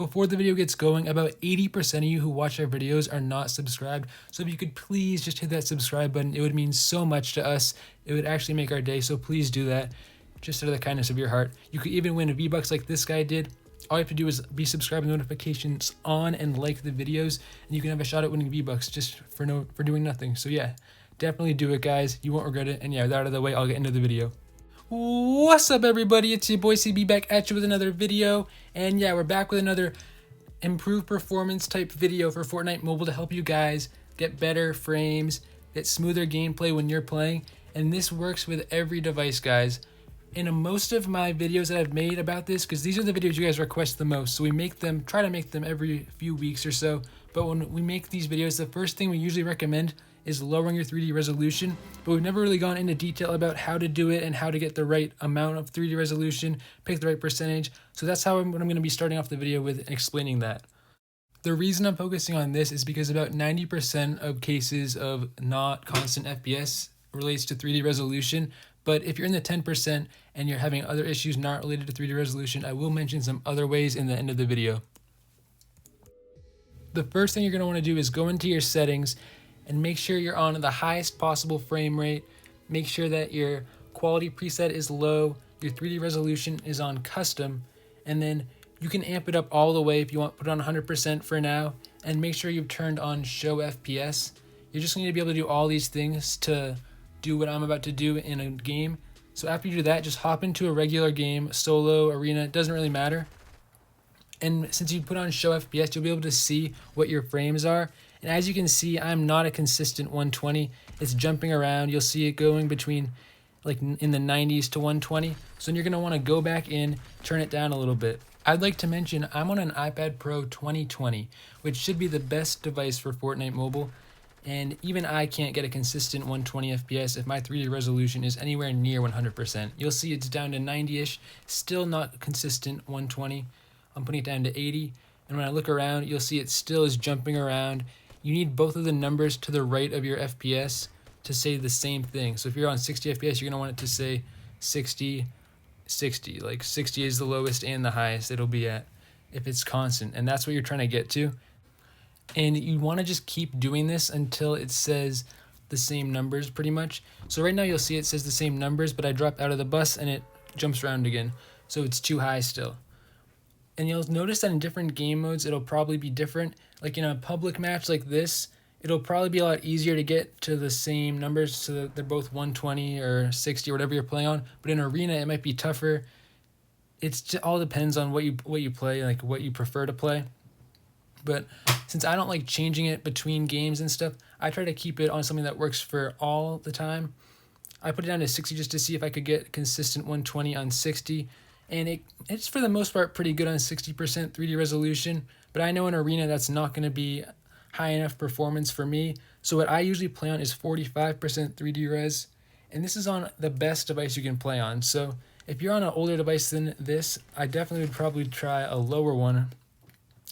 Before the video gets going, about 80% of you who watch our videos are not subscribed. So if you could please just hit that subscribe button, it would mean so much to us. It would actually make our day, so please do that, just out of the kindness of your heart. You could even win a V-Bucks like this guy did. All you have to do is be subscribed with notifications on and like the videos, and you can have a shot at winning V-Bucks just for doing nothing. So yeah, definitely do it, guys. You won't regret it. And yeah, with that out of the way, I'll get into the video. What's up, everybody? It's your boy CB back at you with another video. And yeah, we're back with another improved performance type video for Fortnite Mobile to help you guys get better frames, get smoother gameplay when you're playing. And this works with every device, guys. In most of my videos that I've made about this, because these are the videos you guys request the most, so we try to make them every few weeks or so. But when we make these videos, the first thing we usually recommend is lowering your 3D resolution, but we've never really gone into detail about how to do it and how to get the right amount of 3D resolution, pick the right percentage. So that's how I'm going to be starting off the video with explaining that. The reason I'm focusing on this is because about 90% of cases of not constant FPS relates to 3D resolution. But if you're in the 10% and you're having other issues not related to 3D resolution, I will mention some other ways in the end of the video. The first thing you're going to want to do is go into your settings and make sure you're on the highest possible frame rate. Make sure that your quality preset is low, your 3D resolution is on custom, and then you can amp it up all the way if you want. Put it on 100% for now, and make sure you've turned on show FPS. You're just going to be able to do all these things to do what I'm about to do in a game. So after you do that, just hop into a regular game, solo, arena, it doesn't really matter. And since you put on show FPS, you'll be able to see what your frames are. And as you can see, I'm not a consistent 120. It's jumping around. You'll see it going between like in the 90s to 120. So then you're going to want to go back in, turn it down a little bit. I'd like to mention I'm on an iPad Pro 2020, which should be the best device for Fortnite Mobile. And even I can't get a consistent 120 FPS if my 3D resolution is anywhere near 100%. You'll see it's down to 90-ish, still not consistent 120. I'm putting it down to 80. And when I look around, you'll see it still is jumping around. You need both of the numbers to the right of your FPS to say the same thing. So if you're on 60 FPS, you're going to want it to say 60, 60. Like 60 is the lowest and the highest it'll be at if it's constant. And that's what you're trying to get to. And you want to just keep doing this until it says the same numbers pretty much. So right now you'll see it says the same numbers, but I dropped out of the bus and it jumps around again. So it's too high still. And you'll notice that in different game modes, it'll probably be different. Like in a public match like this, it'll probably be a lot easier to get to the same numbers so that they're both 120 or 60 or whatever you're playing on. But in arena, it might be tougher. It all depends on what you play, like what you prefer to play. But since I don't like changing it between games and stuff, I try to keep it on something that works for all the time. I put it down to 60 just to see if I could get consistent 120 on 60. And it's for the most part pretty good on 60% 3D resolution, but I know in arena that's not going to be high enough performance for me. So what I usually play on is 45% 3D res, and this is on the best device you can play on. So if you're on an older device than this, I definitely would probably try a lower one.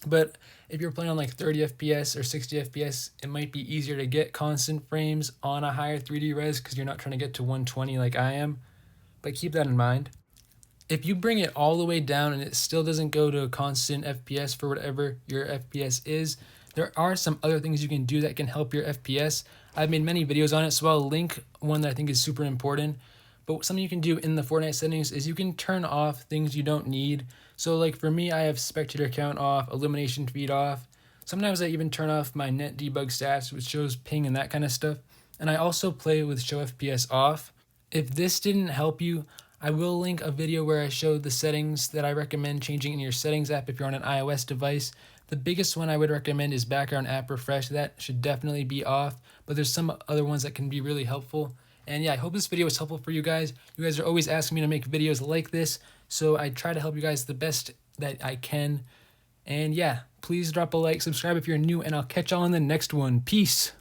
But if you're playing on like 30 FPS or 60 FPS, it might be easier to get constant frames on a higher 3D res because you're not trying to get to 120 like I am. But keep that in mind. If you bring it all the way down and it still doesn't go to a constant FPS for whatever your FPS is, there are some other things you can do that can help your FPS. I've made many videos on it, so I'll link one that I think is super important. But something you can do in the Fortnite settings is you can turn off things you don't need. So like for me, I have spectator count off, illumination feed off. Sometimes I even turn off my net debug stats, which shows ping and that kind of stuff. And I also play with show FPS off. If this didn't help you, I will link a video where I show the settings that I recommend changing in your settings app if you're on an iOS device. The biggest one I would recommend is background app refresh. That should definitely be off, but there's some other ones that can be really helpful. And yeah, I hope this video was helpful for you guys. You guys are always asking me to make videos like this, so I try to help you guys the best that I can. And yeah, please drop a like, subscribe if you're new, and I'll catch y'all in the next one. Peace.